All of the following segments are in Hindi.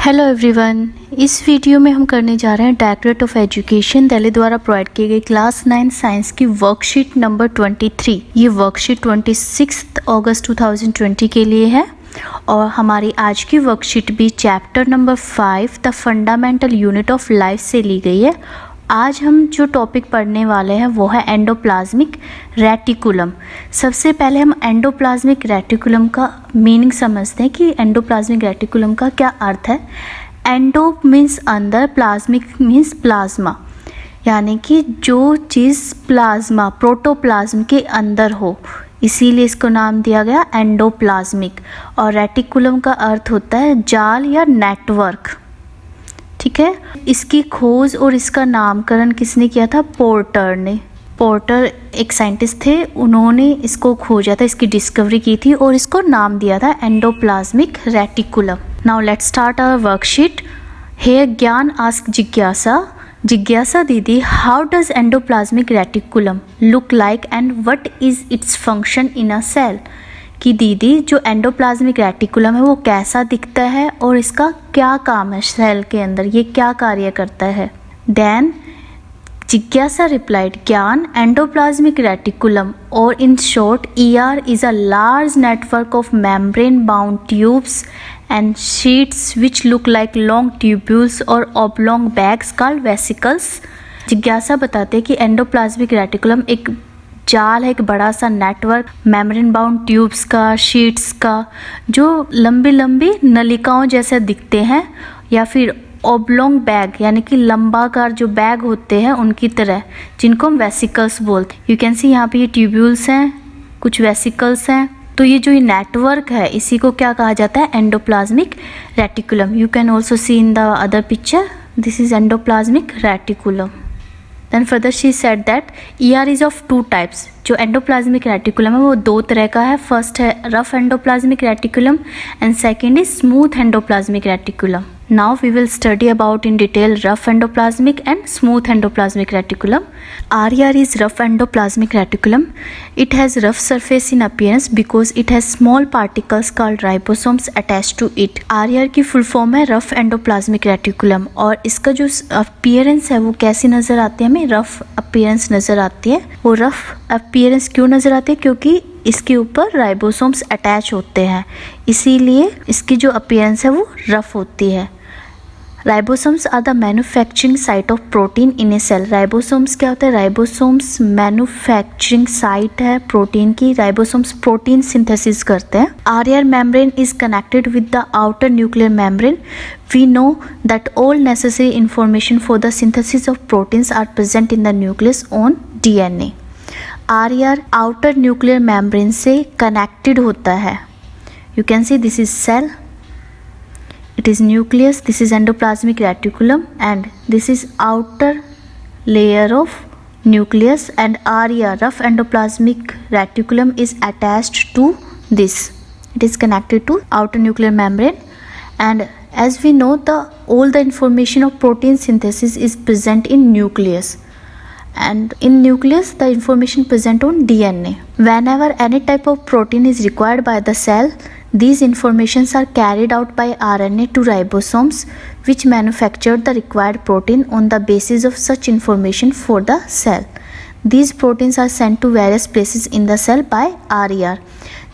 हेलो एवरीवन, इस वीडियो में हम करने जा रहे हैं डायरेक्टरेट ऑफ एजुकेशन दिल्ली द्वारा प्रोवाइड की गई क्लास 9 साइंस की वर्कशीट नंबर 23। ये वर्कशीट 26 अगस्त 2020 के लिए है और हमारी आज की वर्कशीट भी chapter number 5 the fundamental unit of life से ली गई है। आज हम जो टॉपिक पढ़ने वाले हैं वो है एंडोप्लाज्मिक रेटिकुलम। सबसे पहले हम एंडोप्लाज्मिक रेटिकुलम का मीनिंग समझते हैं कि एंडोप्लाज्मिक रेटिकुलम का क्या अर्थ है। एंडो मीन्स अंदर, प्लाज्मिक मीन्स प्लाज्मा, यानी कि जो चीज़ प्लाज्मा प्रोटोप्लाज्म के अंदर हो, इसीलिए इसको नाम दिया गया एंडोप्लाज्मिक। और रेटिकुलम का अर्थ होता है जाल या नेटवर्क। ठीक है, इसकी खोज और इसका नामकरण किसने किया था? पोर्टर ने। पोर्टर एक साइंटिस्ट थे, उन्होंने इसको खोजा था, इसकी डिस्कवरी की थी और इसको नाम दिया था endoplasmic reticulum. Now let's start our worksheet. Hair ज्ञान आस्क जिज्ञासा। जिज्ञासा दीदी, how does endoplasmic reticulum look like and what is its function in a cell? कि दीदी जो एंडोप्लाज्मिक रेटिकुलम है वो कैसा दिखता है और इसका क्या काम है सेल के अंदर, ये क्या कार्य करता है? देन जिज्ञासा रिप्लाइड, ज्ञान एंडोप्लाज्मिक रेटिकुलम और in short ER is a large network of membrane bound tubes and sheets which look like long tubules or oblong bags called vesicles। जिज्ञासा बताते हैं कि एंडोप्लाज्मिक रेटिकुलम एक जाल है, एक बड़ा सा नेटवर्क मेम्ब्रेन बाउंड ट्यूब्स का, शीट्स का, जो लंबी लंबी नलिकाओं जैसे दिखते हैं, या फिर ओब्लोंग बैग यानी कि लंबाकार जो बैग होते हैं उनकी तरह, जिनको हम वेसिकल्स बोलते हैं। यू कैन सी यहाँ पे ये ट्यूब्यूल्स हैं, कुछ वेसिकल्स हैं। तो ये जो ये नेटवर्क है इसी को क्या कहा जाता है? Endoplasmic reticulum. You can also see in the other picture, this is endoplasmic reticulum. Then further she said that ER is of two types। जो एंडोप्लाज्मिक रेटिकुलम है वो दो तरह का है। फर्स्ट है rough endoplasmic reticulum and second is smooth endoplasmic reticulum. Now we will study about in detail rough endoplasmic and smooth endoplasmic reticulum। RER is rough endoplasmic reticulum। It has rough surface in appearance because it has small particles called ribosomes attached to it। RER की फुल फॉर्म है rough endoplasmic reticulum और इसका जो appearance है वो कैसी नज़र आती है? हमें rough appearance नज़र आती है। वो rough appearance क्यों नज़र आती है? क्योंकि इसके ऊपर राइबोसोम्स अटैच होते हैं, इसीलिए इसकी जो अपीयरेंस है वो रफ होती है। Ribosomes are the manufacturing site of protein in a cell. Ribosomes क्या होता है? राइबोसोम्स मैन्युफैक्चरिंग साइट है प्रोटीन की। राइबोसोम्स प्रोटीन सिंथेसिस करते हैं। RER membrane is connected with the outer nuclear membrane। We know that all necessary information for the synthesis of proteins are present in the nucleus on DNA। RER outer nuclear membrane से कनेक्टेड होता है। You can see this is cell, it is nucleus, this is endoplasmic reticulum and this is outer layer of nucleus and RER rough endoplasmic reticulum is attached to this, it is connected to outer nuclear membrane and as we know all the information of protein synthesis is present in nucleus and in nucleus the information present on DNA। Whenever any type of protein is required by the cell, these informations are carried out by RNA to ribosomes which manufacture the required protein on the basis of such information for the cell। These proteins are sent to various places in the cell by RER।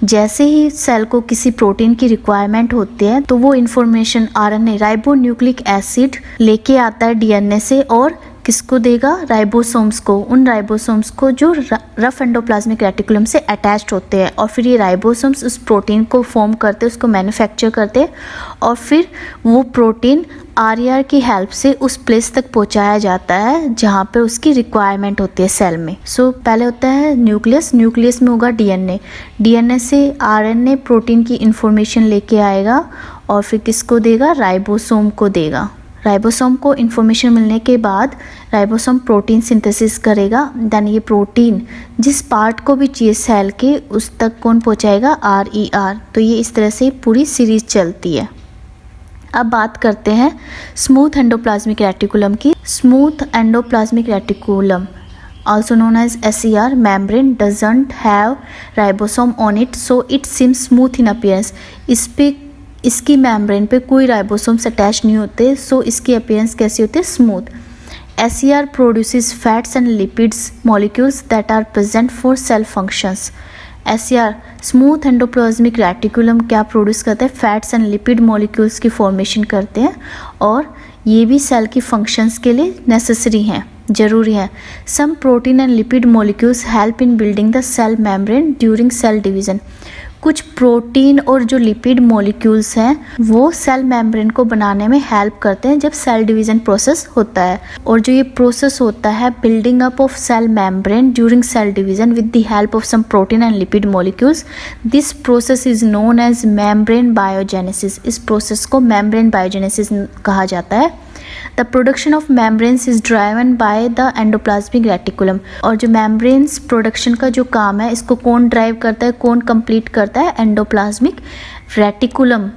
जैसे ही सेल को किसी प्रोटीन की रिक्वायरमेंट होती है तो वो information RNA ribo nucleic acid लेके आता है DNA से और किसको देगा? राइबोसोम्स को। उन राइबोसोम्स को जो रफ एंडोप्लाज्मिक रेटिकुलम से अटैच्ड होते हैं और फिर ये राइबोसोम्स उस प्रोटीन को फॉर्म करते हैं, उसको मैन्युफैक्चर करते हैं और फिर वो प्रोटीन RER की हेल्प से उस प्लेस तक पहुंचाया जाता है जहाँ पर उसकी रिक्वायरमेंट होती है सेल में। सो पहले होता है न्यूक्लियस, न्यूक्लियस में होगा DNA से RNA प्रोटीन की इंफॉर्मेशन लेके आएगा और फिर किसको देगा? राइबोसोम को देगा। राइबोसोम को इन्फॉर्मेशन मिलने के बाद राइबोसोम प्रोटीन सिंथेसिस करेगा। देन ये प्रोटीन जिस पार्ट को भी चाहिए सेल के उस तक कौन पहुंचाएगा? RER। तो ये इस तरह से पूरी सीरीज चलती है। अब बात करते हैं स्मूथ एंडोप्लाज्मिक रेटिकुलम की। Smooth endoplasmic reticulum also known as SER membrane doesn't have ribosome on it so it seems smooth in appearance। इस पे इसकी मेम्ब्रेन पे कोई राइबोसोम्स अटैच नहीं होते, सो इसकी अपीयरेंस कैसी होती है, smooth. SER produces fats and lipids molecules that are present for cell functions. SER smooth endoplasmic reticulum क्या प्रोड्यूस करता है, फैट्स एंड लिपिड मॉलिक्यूल्स की फॉर्मेशन करते हैं और ये भी सेल की फंक्शंस के लिए नेसेसरी हैं, जरूरी है। Some protein and lipid molecules help in building the cell membrane during cell division. कुछ प्रोटीन और जो लिपिड मॉलिक्यूल्स हैं वो सेल मेम्ब्रेन को बनाने में हेल्प करते हैं जब सेल डिवीजन प्रोसेस होता है। और जो ये प्रोसेस होता है building up of cell membrane during cell division with the help of some protein and lipid molecules, this process is known as membrane biogenesis. इस प्रोसेस को मेम्ब्रेन बायोजेनेसिस कहा जाता है। The production of membranes is driven by the endoplasmic reticulum. और जो मेम्ब्रेन्स प्रोडक्शन का जो काम है इसको कौन ड्राइव करता है, कौन कंप्लीट करता है, एंडोप्लाज्मिक रेटिकुलम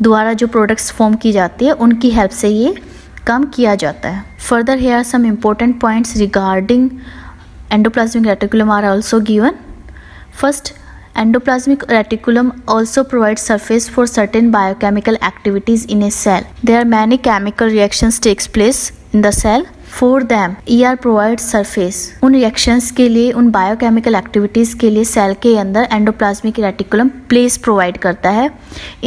द्वारा जो प्रोडक्ट्स फॉर्म की जाती है उनकी हेल्प से ये काम किया जाता है। Further here are some important points regarding endoplasmic reticulum are also given. First, endoplasmic reticulum also provides surface for certain biochemical activities in a cell. There are many chemical reactions takes place in the cell. For them, ER provides surface. उन reactions के लिए, उन biochemical activities के लिए सेल के अंदर endoplasmic reticulum place provide करता है.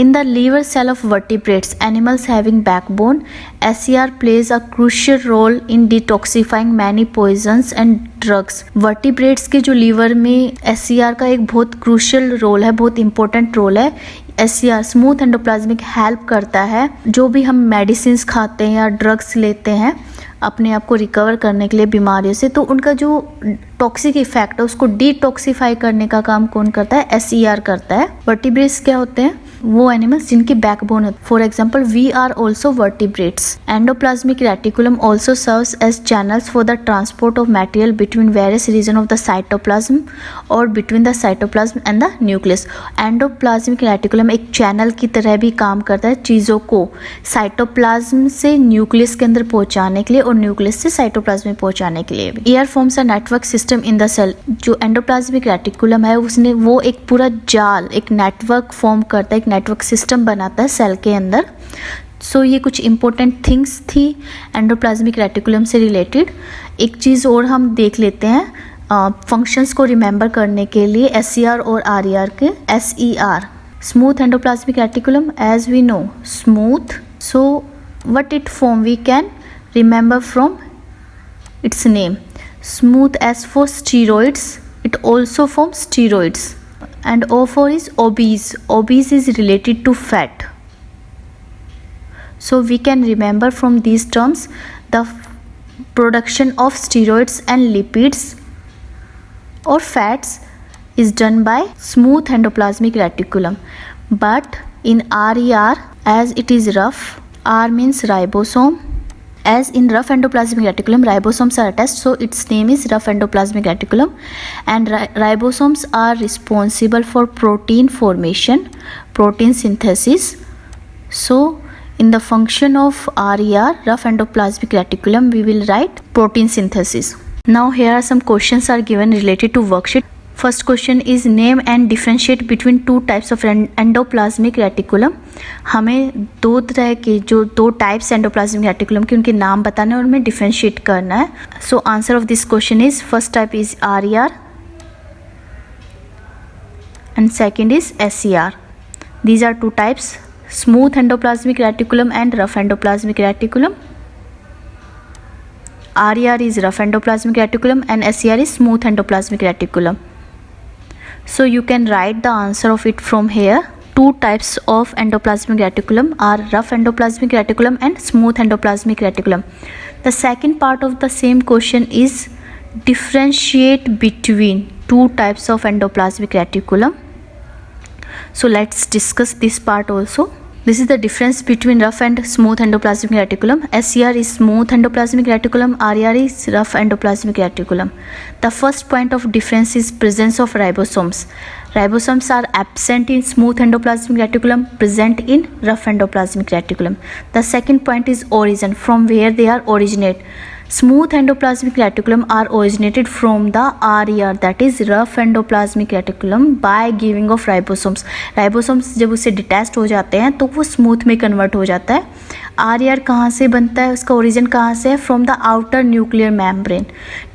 In the liver cell of vertebrates, animals having backbone, SER plays a crucial role in detoxifying many poisons and drugs. Vertebrates के जो liver में SER का एक बहुत crucial role है, बहुत important role है. SER स्मूथ एंडोप्लाज्मिक हेल्प करता है जो भी हम मेडिसिन खाते हैं या ड्रग्स लेते हैं अपने आप को रिकवर करने के लिए बीमारियों से, तो उनका जो टॉक्सिक इफेक्ट है उसको डिटॉक्सिफाई करने का काम कौन करता है, SER करता है. वर्टिब्रेट्स क्या होते हैं, वो एनिमल्स जिनकी बैकबोन होती है. For example we are also vertebrates. Endoplasmic reticulum also serves as channels for the transport of material between various region of the cytoplasm और between the cytoplasm and the nucleus. Endoplasmic reticulum एक चैनल की तरह भी काम करता है चीज़ों को साइटोप्लाज्म से न्यूक्लियस के अंदर पहुंचाने के लिए और न्यूक्लियस से साइटोप्लाज्म में पहुंचाने के लिए. ER forms a network system in the cell. जो एंडोप्लाज्मिक रेटिकुलम है उसने वो एक पूरा जाल, एक नेटवर्क फॉर्म करता है, एक नेटवर्क सिस्टम बनाता है सेल के अंदर. सो ये कुछ इंपॉर्टेंट थिंग्स थी एंडोप्लाज्मिक रेटिकुलम से रिलेटेड. एक चीज़ और हम देख लेते हैं फंक्शंस को रिमेंबर करने के लिए SER और RER के. SER smooth endoplasmic reticulum, as we know smooth, so what it form we can remember from its name. Smooth as for steroids, it also forms steroids. And O for is obese. Obese is related to fat. So we can remember from these terms the production of steroids and lipids or fats is done by smooth endoplasmic reticulum. But in RER, as it is rough, R means ribosome. As in rough endoplasmic reticulum, ribosomes are attached, so its name is rough endoplasmic reticulum. And ribosomes are responsible for protein formation, protein synthesis. So in the function of RER, rough endoplasmic reticulum, we will write protein synthesis. Now here are some questions are given related to worksheet. First question is name and differentiate between two types of endoplasmic reticulum. हमें दो तरह के जो दो टाइप्स एंडोप्लाज्मिक रेटिकुलम के उनके नाम बताने और उनमें डिफरेंशिएट करना है. So answer of this question is first type is RER and second is SER. These are two types, smooth endoplasmic reticulum and rough endoplasmic reticulum. RER is rough endoplasmic reticulum and SER is smooth endoplasmic reticulum. So you can write the answer of it from here. Two types of endoplasmic reticulum are rough endoplasmic reticulum and smooth endoplasmic reticulum. The second part of the same question is differentiate between two types of endoplasmic reticulum. So let's discuss this part also. This is the difference between rough and smooth endoplasmic reticulum. SER is smooth endoplasmic reticulum, RER is rough endoplasmic reticulum. The first point of difference is presence of ribosomes. Ribosomes are absent in smooth endoplasmic reticulum, present in rough endoplasmic reticulum. The second point is origin, from where they are originate. Smooth endoplasmic reticulum are originated from the RER, that is rough endoplasmic reticulum, by giving of ribosomes. Ribosomes जब उससे डिटैच्ड हो जाते हैं तो वो स्मूथ में कन्वर्ट हो जाता है. RER कहाँ से बनता है, उसका ओरिजिन कहाँ से है? From the outer nuclear membrane.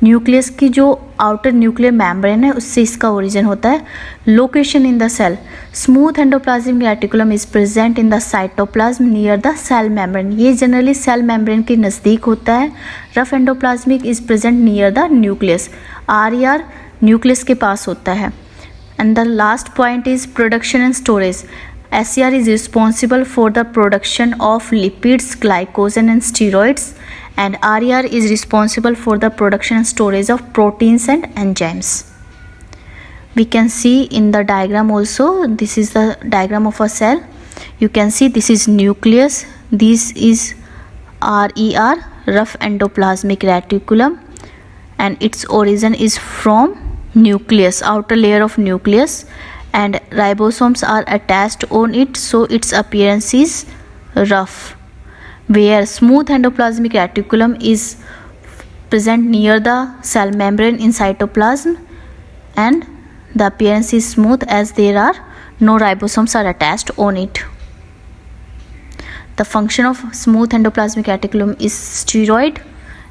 Nucleus की जो आउटर न्यूक्लियर मेम्ब्रेन है उससे इसका ओरिजिन होता है. Location in the cell. Smooth endoplasmic reticulum is present in the cytoplasm near the cell membrane. ये जनरली सेल मेम्ब्रेन के नज़दीक होता है. Rough endoplasmic is present near the nucleus. RER nucleus के पास होता है. And the last point is production and storage. SER is responsible for the production of lipids, glycogen and steroids, and RER is responsible for the production and storage of proteins and enzymes. We can see in the diagram also, this is the diagram of a cell. You can see this is nucleus, this is RER, rough endoplasmic reticulum, and its origin is from nucleus, outer layer of nucleus, and ribosomes are attached on it, so its appearance is rough. Where smooth endoplasmic reticulum is present near the cell membrane in cytoplasm, and the appearance is smooth as there are no ribosomes are attached on it. The function of smooth endoplasmic reticulum is steroid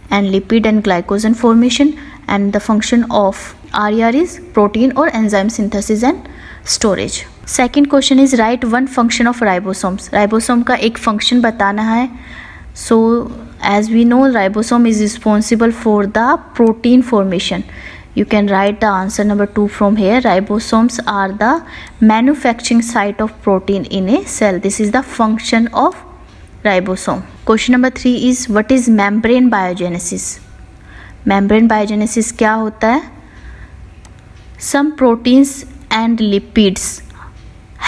and lipid and glycogen formation, and the function of RER is protein or enzyme synthesis and storage. Second question is write one function of ribosomes. Ribosome का एक function बताना है. So as we know, ribosome is responsible for the protein formation. You can write the answer number 2 from here. Ribosomes are the manufacturing site of protein in a cell. This is the function of ribosome. Question number 3 is what is membrane biogenesis? Membrane biogenesis क्या होता है? Some proteins and lipids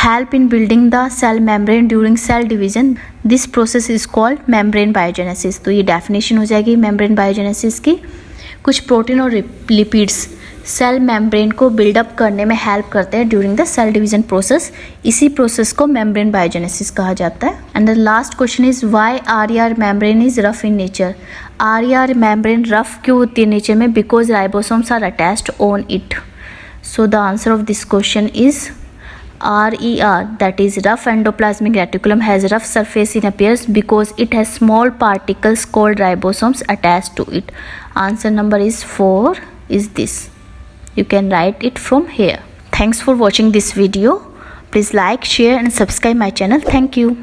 help in building the cell membrane during cell division. This process is called membrane biogenesis. तो ये definition हो जाएगी membrane biogenesis की. कुछ प्रोटीन और लिपिड्स सेल मेम्ब्रेन को बिल्डअप करने में हेल्प करते हैं during the cell division process. इसी प्रोसेस को मेम्ब्रेन बायोजेनेसिस कहा जाता है. And the last question is why RER membrane is rough in nature. RER membrane rough क्यों होती है नेचर में? Because ribosomes are attached on it. So the answer of this question is RER, that is rough endoplasmic reticulum, has rough surface in appearance because it has small particles called ribosomes attached to it. Answer number is 4 is this. You can write it from here. Thanks for watching this video. Please like, share and subscribe my channel. Thank you.